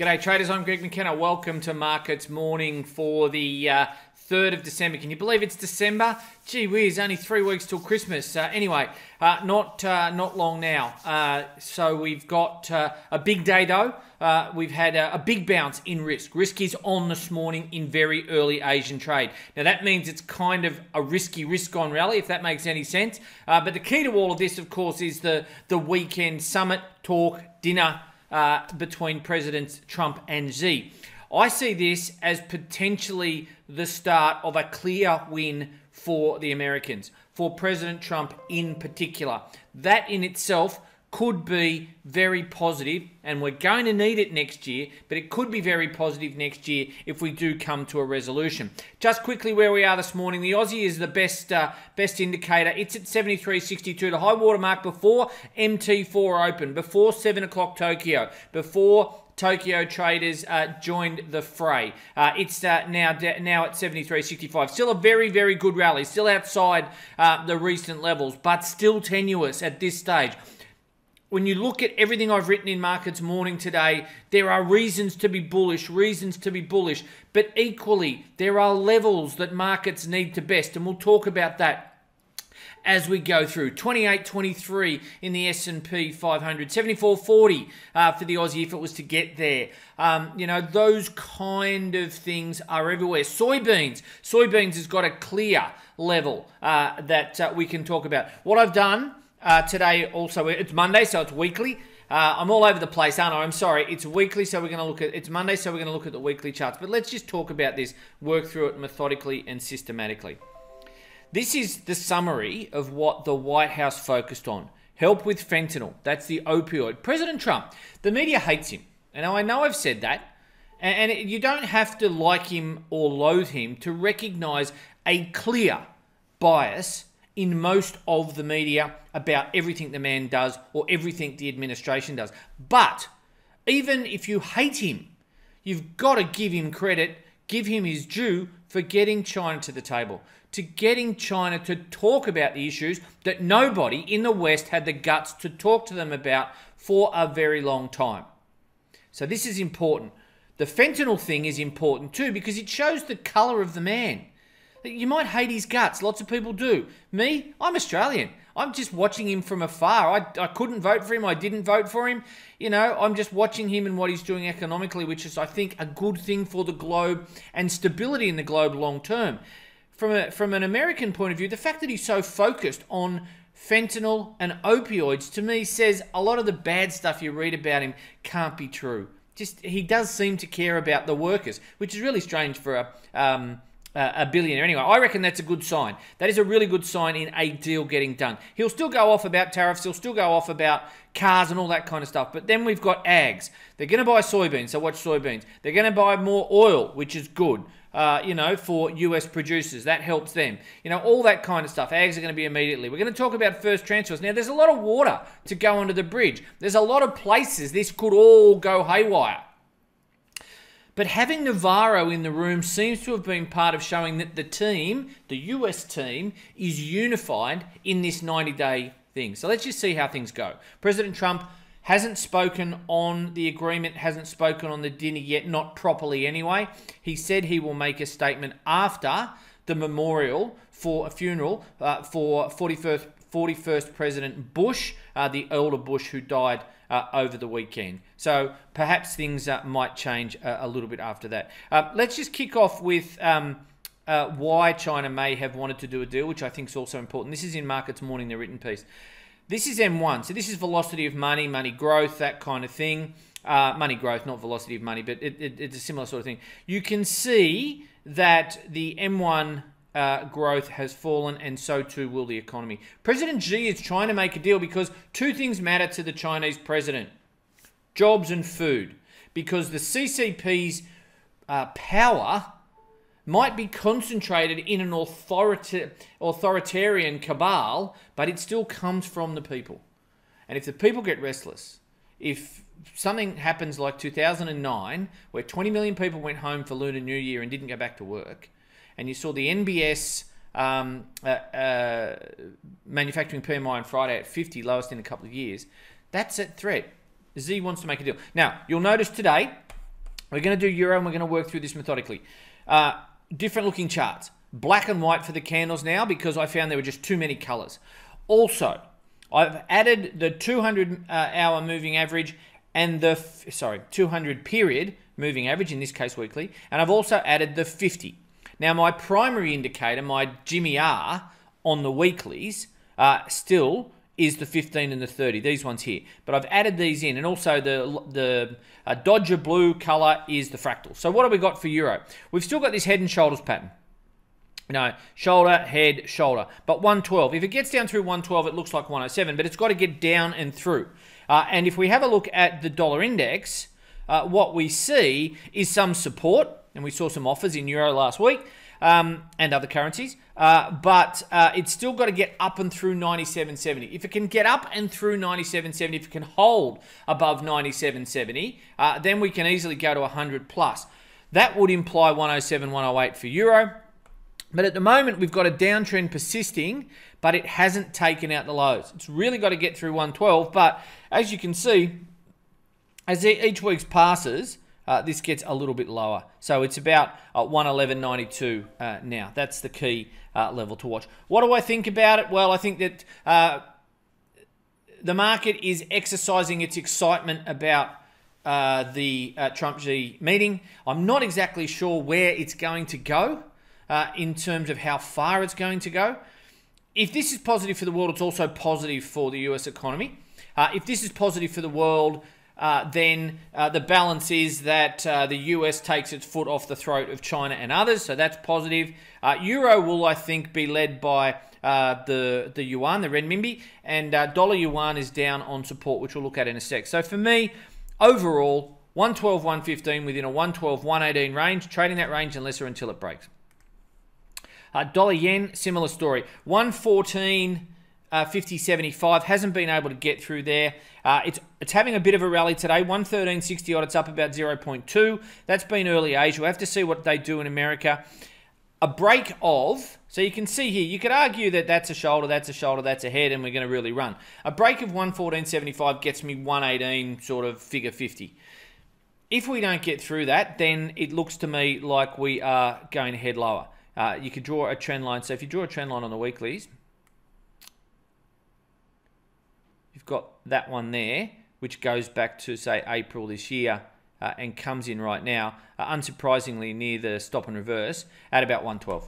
G'day traders, I'm Greg McKenna. Welcome to Markets Morning for the 3rd of December. Can you believe it's December? Gee whiz, only 3 weeks till Christmas. Anyway, not long now. So we've got a big day though. We've had a big bounce in risk. Risk is on this morning in very early Asian trade. Now that means it's kind of a risky risk-on rally, if that makes any sense. But the key to all of this, of course, is the weekend summit, talk, dinner between Presidents Trump and Xi. I see this as potentially the start of a clear win for the Americans, for President Trump in particular. That in itself could be very positive, and we're going to need it next year, but it could be very positive next year if we do come to a resolution. Just quickly where we are this morning, the Aussie is the best indicator. It's at 73.62, the high water mark before MT4 open, before 7 o'clock Tokyo, before Tokyo traders joined the fray. It's now at 73.65. Still a very, very good rally. Still outside the recent levels, but still tenuous at this stage. When you look at everything I've written in Markets Morning today, there are reasons to be bullish, but equally, there are levels that markets need to best, and we'll talk about that as we go through. 28.23 in the S&P 500, 74.40 for the Aussie if it was to get there. You know, those kind of things are everywhere. Soybeans has got a clear level that we can talk about. What I've done today also, it's Monday, so it's weekly. I'm all over the place, aren't I? I'm sorry. It's weekly, so we're going to look at, it's Monday, so we're going to look at the weekly charts. But let's just talk about this, work through it methodically and systematically. This is the summary of what the White House focused on. Help with fentanyl. That's the opioid. President Trump, the media hates him. And I know I've said that. And you don't have to like him or loathe him to recognize a clear bias in most of the media about everything the man does or everything the administration does. But even if you hate him, you've got to give him credit, give him his due for getting China to the table, to getting China to talk about the issues that nobody in the West had the guts to talk to them about for a very long time. So this is important. The fentanyl thing is important too because it shows the colour of the man. You might hate his guts. Lots of people do. Me, I'm Australian. I'm just watching him from afar. I couldn't vote for him. I didn't vote for him. You know, I'm just watching him and what he's doing economically, which is, I think, a good thing for the globe and stability in the globe long term. From an American point of view, the fact that he's so focused on fentanyl and opioids, to me, says a lot of the bad stuff you read about him can't be true. Just, he does seem to care about the workers, which is really strange for a billionaire. Anyway, I reckon that's a good sign. That is a really good sign in a deal getting done. He'll still go off about tariffs. He'll still go off about cars and all that kind of stuff. But then we've got ags. They're going to buy soybeans, so watch soybeans. They're going to buy more oil, which is good, you know, for US producers. That helps them. You know, all that kind of stuff. Ags are going to be immediately. We're going to talk about first transfers. Now, there's a lot of water to go under the bridge. There's a lot of places this could all go haywire. But having Navarro in the room seems to have been part of showing that the team, the US team, is unified in this 90-day thing. So let's just see how things go. President Trump hasn't spoken on the agreement, hasn't spoken on the dinner yet, not properly anyway. He said he will make a statement after the memorial for a funeral for 41st President Bush, the elder Bush who died over the weekend. So perhaps things might change a little bit after that. Let's just kick off with why China may have wanted to do a deal, which I think is also important. This is in Markets Morning, the written piece. This is M1. So this is velocity of money, money growth, that kind of thing. Money growth, not velocity of money, but it's a similar sort of thing. You can see that the M1 growth has fallen, and so too will the economy. President Xi is trying to make a deal because two things matter to the Chinese president: jobs and food. Because the CCP's power might be concentrated in an authoritarian cabal, but it still comes from the people. And if the people get restless, if something happens like 2009, where 20 million people went home for Lunar New Year and didn't go back to work, and you saw the NBS manufacturing PMI on Friday at 50, lowest in a couple of years, that's a threat. Xi wants to make a deal. Now, you'll notice today, We're going to do euro and we're going to work through this methodically. Different looking charts. Black and white for the candles now because I found there were just too many colors. Also, I've added the 200 hour moving average and the 200 period moving average, in this case weekly, and I've also added the 50. Now my primary indicator, my Jimmy R on the weeklies, still is the 15 and the 30, these ones here. But I've added these in, and also the Dodger blue color is the fractal. So what have we got for euro? We've still got this head and shoulders pattern. No, shoulder, head, shoulder. But 112. If it gets down through 112, it looks like 107, but it's got to get down and through. And if we have a look at the dollar index, what we see is some support, and we saw some offers in euro last week, and other currencies, but it's still got to get up and through 97.70. If it can get up and through 97.70, if it can hold above 97.70, then we can easily go to 100 plus. That would imply 107, 108 for euro. But at the moment, we've got a downtrend persisting, but it hasn't taken out the lows. It's really got to get through 112, but as you can see, as each week passes, this gets a little bit lower. So it's about 111.92 now. That's the key level to watch. What do I think about it? Well, I think that the market is exercising its excitement about the Trump-Xi meeting. I'm not exactly sure where it's going to go in terms of how far it's going to go. If this is positive for the world, it's also positive for the US economy. If this is positive for the world, then the balance is that the US takes its foot off the throat of China and others, so that's positive. Euro will, I think, be led by the yuan, the renminbi, and dollar yuan is down on support, which we'll look at in a sec. So for me, overall, 112, 115 within a 112, 118 range, trading that range unless or until it breaks. Dollar yen, similar story. 114, 50.75 hasn't been able to get through there. It's having a bit of a rally today. 113.60 odd. It's up about 0.2. That's been early Asia. We'll have to see what they do in America. A break of, so you can see here, you could argue that that's a shoulder, that's a shoulder, that's a head, and we're going to really run. A break of 114.75 gets me 118 sort of figure 50. If we don't get through that, then it looks to me like we are going to head lower. You could draw a trend line. So if you draw a trend line on the weeklies, you've got that one there, which goes back to, say, April this year and comes in right now, unsurprisingly near the stop and reverse at about 112.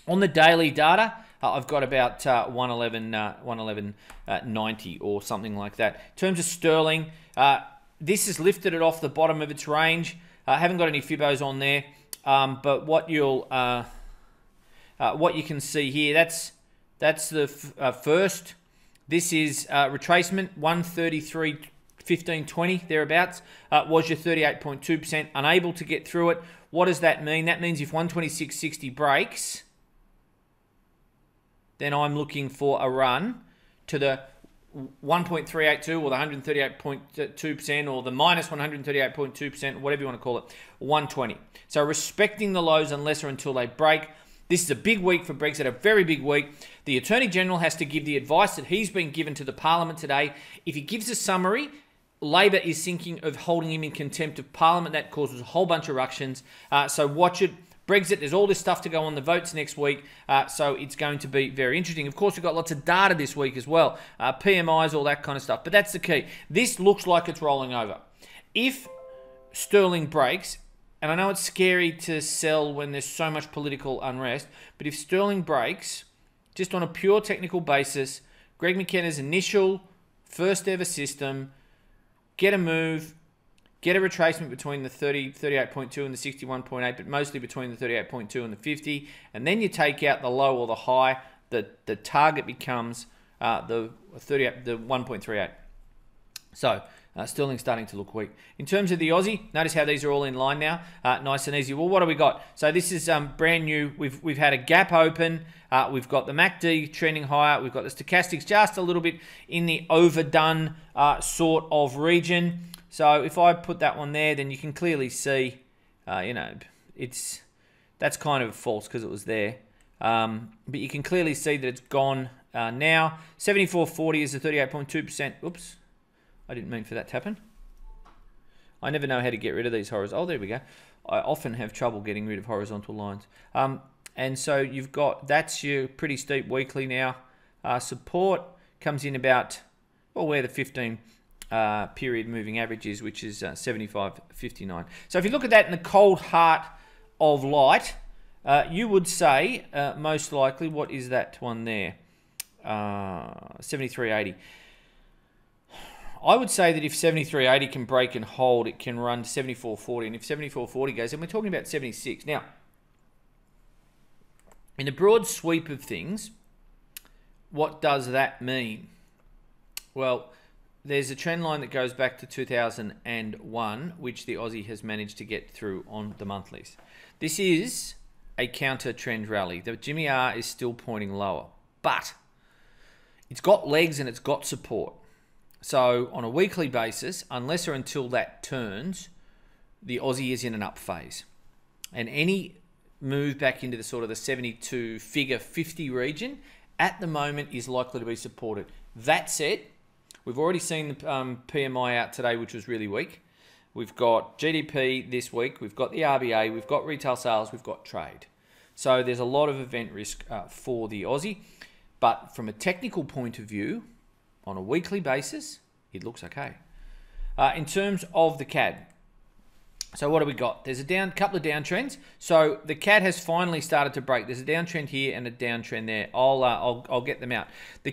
On the daily data, I've got about 111.90 or something like that. In terms of sterling, this has lifted it off the bottom of its range. I haven't got any Fibos on there. But what you can see here, that's the first. This is retracement 133.15.20 thereabouts. Was your 38.2%, unable to get through it. What does that mean? That means if 126.60 breaks, then I'm looking for a run to the 1.382 or the 138.2% or the minus 138.2%, whatever you want to call it, 120. So respecting the lows unless or until they break. This is a big week for Brexit, a very big week. The Attorney General has to give the advice that he's been given to the Parliament today. If he gives a summary, Labor is thinking of holding him in contempt of Parliament. That causes a whole bunch of ructions. So watch it. Brexit, there's all this stuff to go on the votes next week, so it's going to be very interesting. Of course, we've got lots of data this week as well, PMIs, all that kind of stuff, but that's the key. This looks like it's rolling over. If sterling breaks, and I know it's scary to sell when there's so much political unrest, but if sterling breaks, just on a pure technical basis, Greg McKenna's initial first ever system, get a move, get a retracement between the 38.2 and the 61.8, but mostly between the 38.2 and the 50. And then you take out the low or the high. The target becomes the 1.38. So sterling's starting to look weak. In terms of the Aussie, notice how these are all in line now. Nice and easy. Well, what do we got? So this is brand new. We've had a gap open. We've got the MACD trending higher. We've got the stochastics just a little bit in the overdone sort of region. So if I put that one there, then you can clearly see, that's kind of false because it was there. But you can clearly see that it's gone now. 74.40 is the 38.2%. Oops, I didn't mean for that to happen. I never know how to get rid of these horizontal. Oh, there we go. I often have trouble getting rid of horizontal lines. And so you've got, that's your pretty steep weekly now. Support comes in about, well, where the 15 period moving average is, which is 75.59. So if you look at that in the cold heart of light, you would say, most likely, what is that one there? 73.80. I would say that if 73.80 can break and hold, it can run to 74.40. And if 74.40 goes, then we're talking about 76. Now, in the broad sweep of things, what does that mean? Well, there's a trend line that goes back to 2001, which the Aussie has managed to get through on the monthlies. This is a counter trend rally. The Jimmy R is still pointing lower, but it's got legs and it's got support. So on a weekly basis, unless or until that turns, the Aussie is in an up phase. And any move back into the sort of the 72 figure 50 region at the moment is likely to be supported. That said, we've already seen the PMI out today, which was really weak. We've got GDP this week. We've got the RBA. We've got retail sales. We've got trade. So there's a lot of event risk for the Aussie. But from a technical point of view, on a weekly basis, it looks okay. In terms of the CAD, so what do we got? There's a couple of downtrends. So the CAD has finally started to break. There's a downtrend here and a downtrend there. I'll get them out. The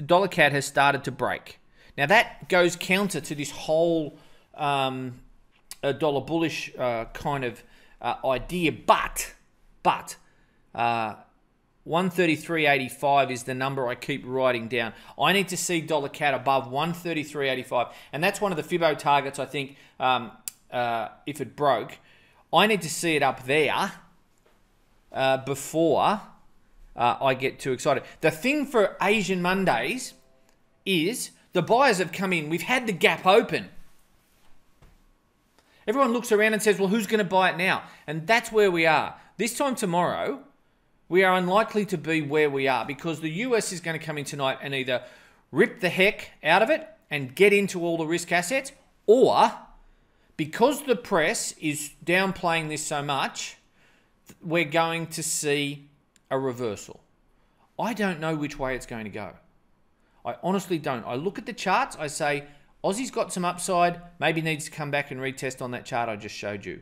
dollar CAD has started to break. Now that goes counter to this whole dollar bullish kind of idea, but 133.85 is the number I keep writing down. I need to see dollar CAD above 133.85, and that's one of the Fibbo targets. I think if it broke, I need to see it up there before I get too excited. The thing for Asian Mondays is the buyers have come in. We've had the gap open. Everyone looks around and says, well, who's going to buy it now? And that's where we are. This time tomorrow, we are unlikely to be where we are because the US is going to come in tonight and either rip the heck out of it and get into all the risk assets, or because the press is downplaying this so much, we're going to see a reversal. I don't know which way it's going to go. I honestly don't. I look at the charts, I say, Aussie's got some upside, maybe needs to come back and retest on that chart I just showed you.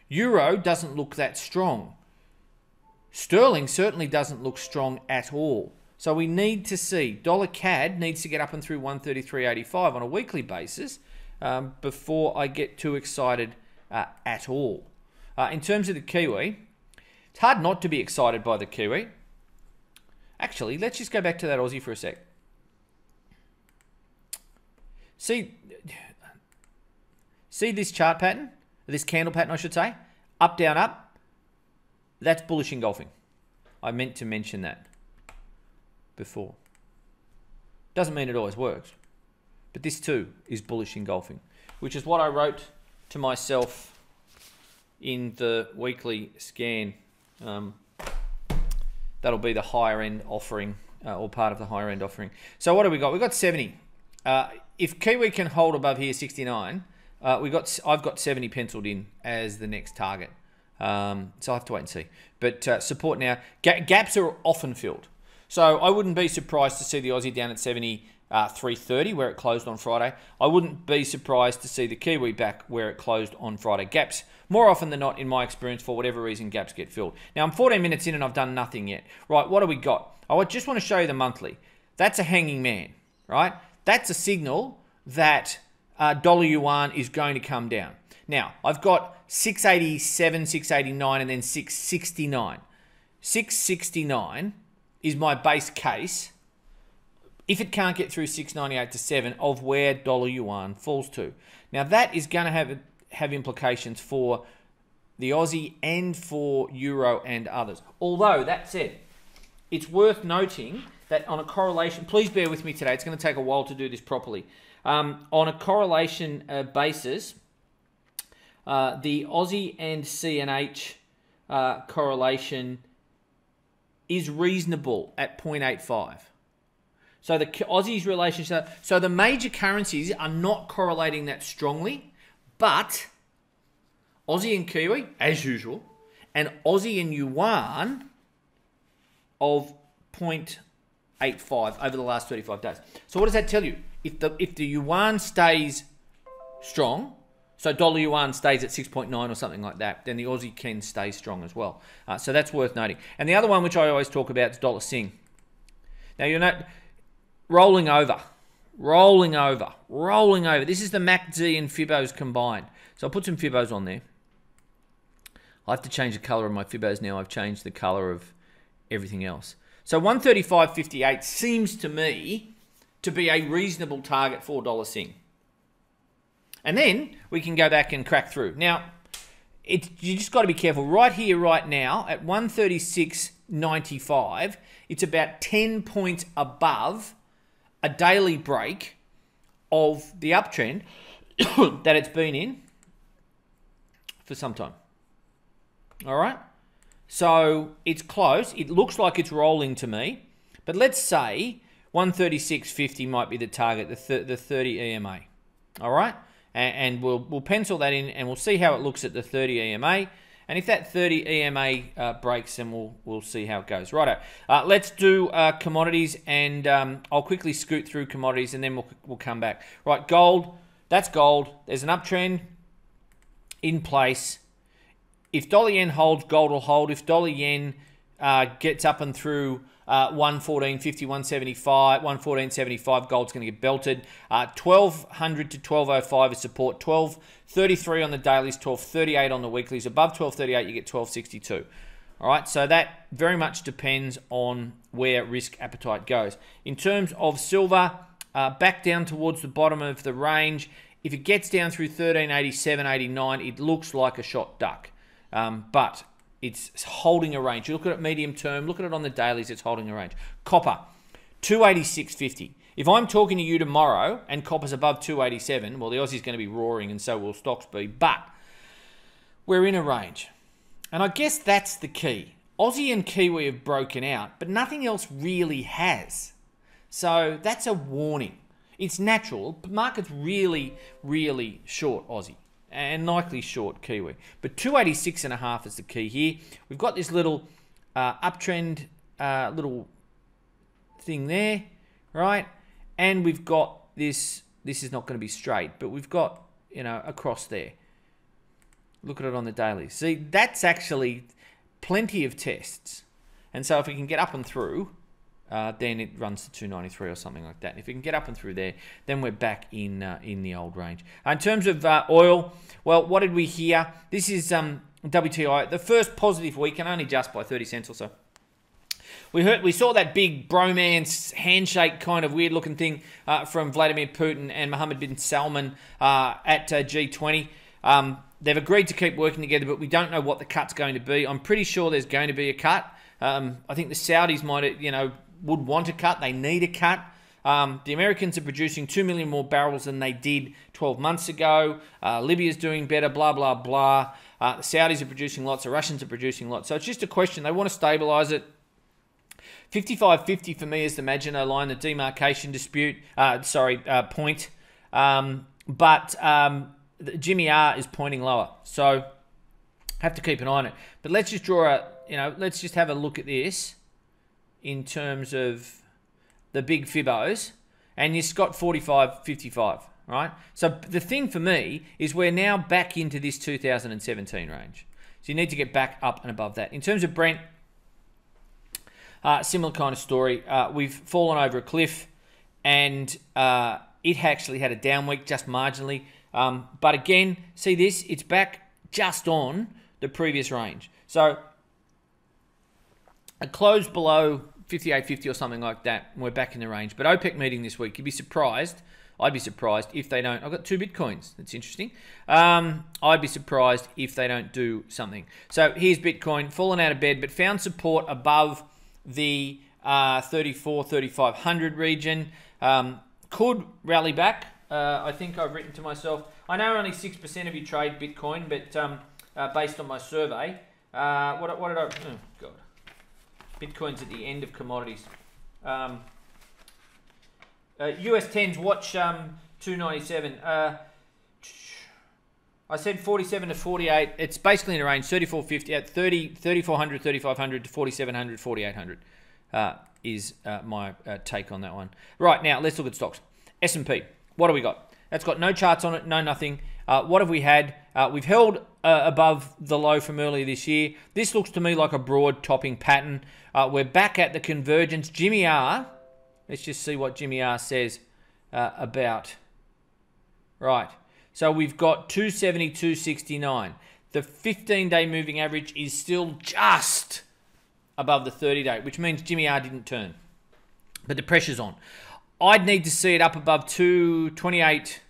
Euro doesn't look that strong. Sterling certainly doesn't look strong at all. So we need to see, dollar CAD needs to get up and through 133.85 on a weekly basis before I get too excited at all. In terms of the Kiwi, it's hard not to be excited by the Kiwi. Actually, let's just go back to that Aussie for a sec. See this chart pattern? This candle pattern, I should say? Up, down, up. That's bullish engulfing. I meant to mention that before. Doesn't mean it always works. But this too is bullish engulfing, which is what I wrote to myself in the weekly scan. That'll be the higher end offering or part of the higher end offering. So what do we got? We've got 70. If Kiwi can hold above here 69, I've got 70 penciled in as the next target. So I'll have to wait and see. But support now. Gaps are often filled. So I wouldn't be surprised to see the Aussie down at 73.30 where it closed on Friday. I wouldn't be surprised to see the Kiwi back where it closed on Friday. Gaps, more often than not, in my experience, for whatever reason, gaps get filled. Now, I'm 14 minutes in and I've done nothing yet. Right, what do we got? I just want to show you the monthly. That's a hanging man, right? That's a signal that dollar yuan is going to come down. Now, I've got 687, 689, and then 669. 669 is my base case if it can't get through 698 to 7 of where dollar yuan falls to. Now, that is going to have implications for the Aussie and for Euro and others. Although, that said, it's worth noting that on a correlation, please bear with me today, it's going to take a while to do this properly. On a correlation basis, the Aussie and CNH correlation is reasonable at 0.85. So the Aussie's relationship, so the major currencies are not correlating that strongly, But Aussie and Kiwi, as usual, and Aussie and Yuan of 0.85 over the last 35 days. So what does that tell you? If the Yuan stays strong, so dollar Yuan stays at 6.9 or something like that, then the Aussie can stay strong as well. So that's worth noting. And the other one, which I always talk about, is dollar Sing. Now, you're not rolling over. This is the MACD and Fibos combined. So I'll put some Fibos on there. I have to change the color of my Fibos now. I've changed the color of everything else. So 135.58 seems to me to be a reasonable target for dollar Sing. And then we can go back and crack through. Now, you just got to be careful. Right here, right now, at 136.95, it's about 10 points above a daily break of the uptrend that it's been in for some time. All right? So it's close. It looks like it's rolling to me. But let's say 136.50 might be the target, the 30 EMA. All right? And we'll pencil that in and we'll see how it looks at the 30 EMA. And if that 30 EMA breaks, then we'll see how it goes. Righto. Let's do commodities, and I'll quickly scoot through commodities, and then we'll come back. Right, gold. That's gold. There's an uptrend in place. If dollar yen holds, gold will hold. If dollar yen gets up and through 114.50, 175, 114.75, gold's going to get belted. 1200 to 1205 is support. 1233 on the dailies, 1238 on the weeklies. Above 1238, you get 1262. All right, so that very much depends on where risk appetite goes. In terms of silver, back down towards the bottom of the range. If it gets down through 1387.89, it looks like a shot duck. But it's holding a range. You look at it medium term, look at it on the dailies, it's holding a range. Copper, 286.50. If I'm talking to you tomorrow and copper's above 287, well, the Aussie's going to be roaring and so will stocks be. But we're in a range. And I guess that's the key. Aussie and Kiwi have broken out, but nothing else really has. So that's a warning. It's natural. The market's really, really short Aussie. And likely short Kiwi. But 286.5 is the key here. We've got this little uptrend little thing there, right? And we've got this is not going to be straight, but we've got, across there. Look at it on the daily. See, that's actually plenty of tests. And so if we can get up and through, then it runs to 293 or something like that. And if we can get up and through there, then we're back in the old range. In terms of oil, well, what did we hear? This is WTI, the first positive week, and only just by 30 cents or so. We saw that big bromance handshake kind of weird looking thing from Vladimir Putin and Mohammed bin Salman at G20. They've agreed to keep working together, but we don't know what the cut's going to be. I'm pretty sure there's going to be a cut. I think the Saudis might, would want a cut. They need a cut. The Americans are producing 2 million more barrels than they did 12 months ago. Libya's doing better, blah, blah, blah. The Saudis are producing lots. The Russians are producing lots. So it's just a question. They want to stabilise it. 55.50 for me is the Maginot Line, the demarcation point. But Jimmy R is pointing lower. So have to keep an eye on it. But let's just draw let's just have a look at this in terms of the big Fibos, and you've got 45.55, right? So the thing for me is we're now back into this 2017 range. So you need to get back up and above that. In terms of Brent, similar kind of story. We've fallen over a cliff, and it actually had a down week, just marginally. But again, see this? It's back just on the previous range. So a close below 58.50 or something like that, and we're back in the range. But OPEC meeting this week, you'd be surprised. I'd be surprised if they don't. I've got 2 Bitcoins. That's interesting. I'd be surprised if they don't do something. So here's Bitcoin, fallen out of bed, but found support above the 3,500 region. Could rally back. I think I've written to myself, I know only 6% of you trade Bitcoin, but based on my survey, what did I... Oh, God. Bitcoin's at the end of commodities. US 10s, watch 297. I said 47 to 48. It's basically in a range 34.50 at 3,400, 3,500 to 4,700, 4,800 is my take on that one. Right, now let's look at stocks. S&P. What do we got? That's got no charts on it, no nothing. What have we had? We've held above the low from earlier this year. This looks to me like a broad topping pattern. We're back at the convergence. Jimmy R. Let's just see what Jimmy R says about. Right. So we've got 270, 269. The 15-day moving average is still just above the 30-day, which means Jimmy R didn't turn. But the pressure's on. I'd need to see it up above 228.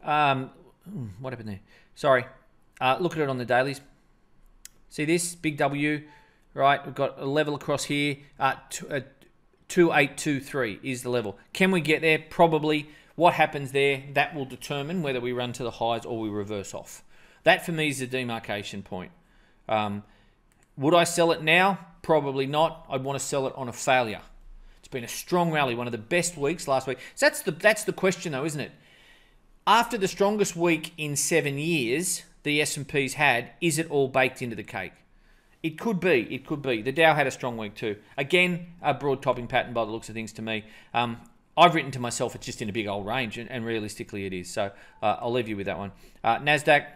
What happened there? Sorry. Look at it on the dailies. See this? Big W, right? We've got a level across here. 2823 is the level. Can we get there? Probably. What happens there, that will determine whether we run to the highs or we reverse off. That, for me, is the demarcation point. Would I sell it now? Probably not. I'd want to sell it on a failure. It's been a strong rally, one of the best weeks last week. So that's the question, though, isn't it? After the strongest week in 7 years the S&P's had, is it all baked into the cake? It could be. It could be. The Dow had a strong week too. Again, a broad topping pattern by the looks of things to me. I've written to myself it's just in a big old range, and realistically it is. So I'll leave you with that one. NASDAQ,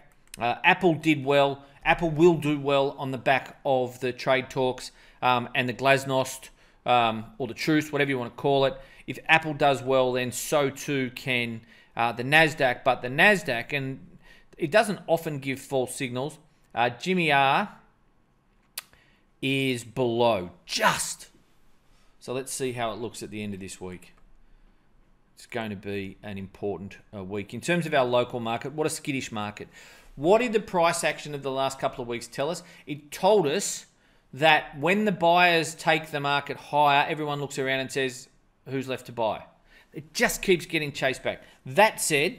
Apple did well. Apple will do well on the back of the trade talks and the glasnost or the truce, whatever you want to call it. If Apple does well, then so too can the NASDAQ. But the NASDAQ, and it doesn't often give false signals. Jimmy R is below, just. So let's see how it looks at the end of this week. It's going to be an important week. In terms of our local market, what a skittish market. What did the price action of the last couple of weeks tell us? It told us that when the buyers take the market higher, everyone looks around and says, who's left to buy? It just keeps getting chased back. That said,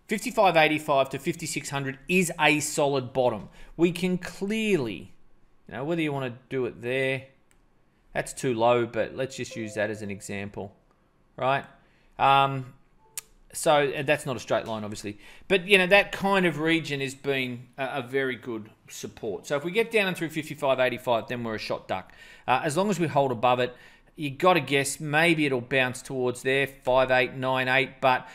55.85 to 5600 is a solid bottom. We can clearly, whether you want to do it there, that's too low, but let's just use that as an example, right? So that's not a straight line, obviously. But, that kind of region has been a very good support. So if we get down and through 55.85, then we're a shot duck. As long as we hold above it, you got to guess maybe it'll bounce towards there, 5898. But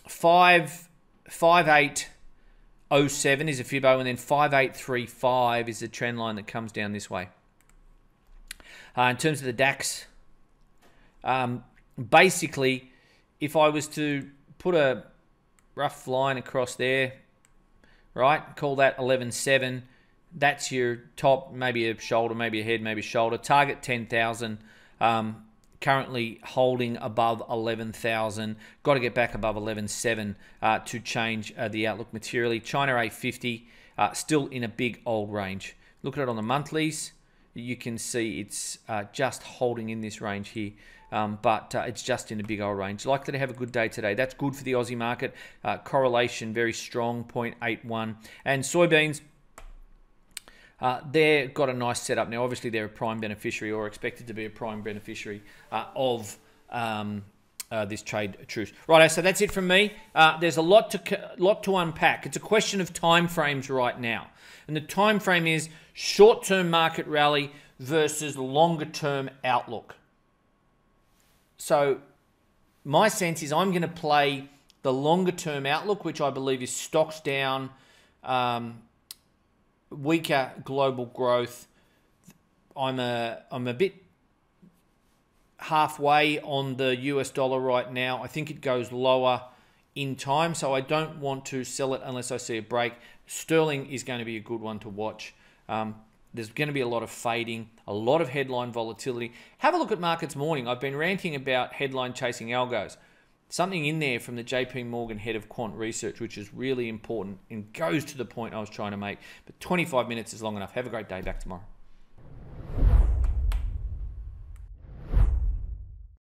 5807 is a fibbo, and then 5835 is the trend line that comes down this way. In terms of the DAX, basically, if I was to put a rough line across there, right, call that 11.7, that's your top, maybe a shoulder, maybe a head, maybe a shoulder. Target 10,000, currently holding above 11,000. Got to get back above 11.7 to change the outlook materially. China A50, still in a big old range. Look at it on the monthlies. You can see it's just holding in this range here. But it's just in a big old range. Likely to have a good day today. That's good for the Aussie market. Correlation very strong, 0.81. And soybeans, they've got a nice setup now. Obviously, they're a prime beneficiary or expected to be a prime beneficiary of this trade truce. Right, so that's it from me. There's a lot to unpack. It's a question of time frames right now. And the time frame is short-term market rally versus longer-term outlook. So my sense is I'm going to play the longer-term outlook, which I believe is stocks down, weaker global growth. I'm a bit halfway on the US dollar right now. I think it goes lower in time, so I don't want to sell it unless I see a break. Sterling is going to be a good one to watch. There's going to be a lot of fading, a lot of headline volatility. Have a look at markets morning. I've been ranting about headline chasing algos. Something in there from the JP Morgan head of quant research, which is really important and goes to the point I was trying to make. But 25 minutes is long enough. Have a great day. Back tomorrow.